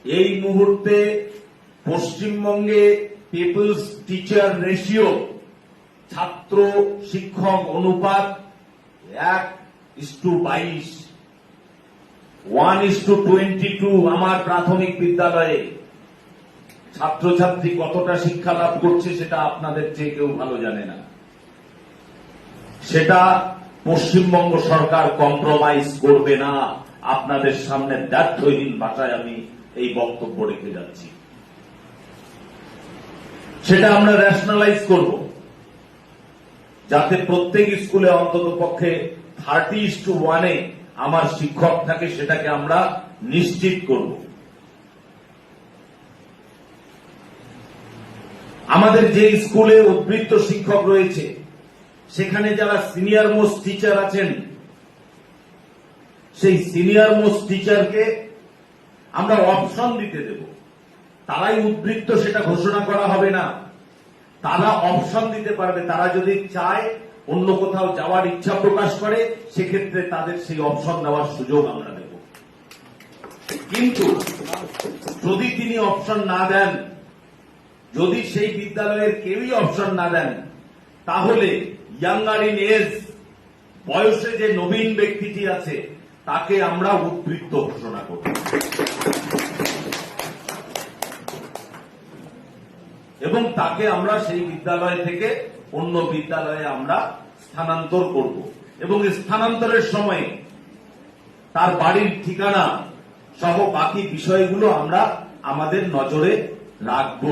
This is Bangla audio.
এই মুহূর্তে পশ্চিমবঙ্গে পিপলস টিচার রেশিও, ছাত্র শিক্ষক অনুপাত 1:22, 1:22। আমার প্রাথমিক বিদ্যালয়ে ছাত্রছাত্রী কতটা শিক্ষা লাভ করছে সেটা আপনাদের চেয়ে কেউ ভালো জানে না। সেটা পশ্চিমবঙ্গ সরকার কম্প্রোমাইজ করবে না। আপনাদের সামনে দ্ব্যর্থহীন ভাষায় আমি এই বক্তব্য রেখে যাচ্ছি। সেটা আমরা রেশনালাইজ করব, যাতে প্রত্যেক স্কুলে অন্তত পক্ষে 30:1 আমার শিক্ষক থাকে, সেটাকে আমরা নিশ্চিত করব। আমাদের যে স্কুলে উদ্বৃত্ত শিক্ষক রয়েছে, সেখানে যারা সিনিয়র মোস্ট টিচার আছেন, সেই সিনিয়র মোস্ট টিচারকে আমরা অপশন দিতে দেব। তারাই উদ্বৃত্ত সেটা ঘোষণা করা হবে না, তারা অপশন দিতে পারবে। তারা যদি চায় অন্য কোথাও যাওয়ার ইচ্ছা প্রকাশ করে, সেক্ষেত্রে তাদের সেই অপশন দেওয়ার সুযোগ আমরা দেব। কিন্তু যদি তিনি অপশন না দেন, যদি সেই বিদ্যালয়ের কেউই অপশন না দেন, তাহলে ইয়াঙ্গার ইন এজ, বয়সে যে নবীন ব্যক্তিটি আছে, তাকে আমরা উদ্বৃত্ত ঘোষণা করব এবং তাকে আমরা সেই বিদ্যালয় থেকে অন্য বিদ্যালয়ে আমরা স্থানান্তর করব এবং স্থানান্তরের সময় তার বাড়ির ঠিকানা সহ বাকি বিষয়গুলো আমরা আমাদের নজরে রাখব।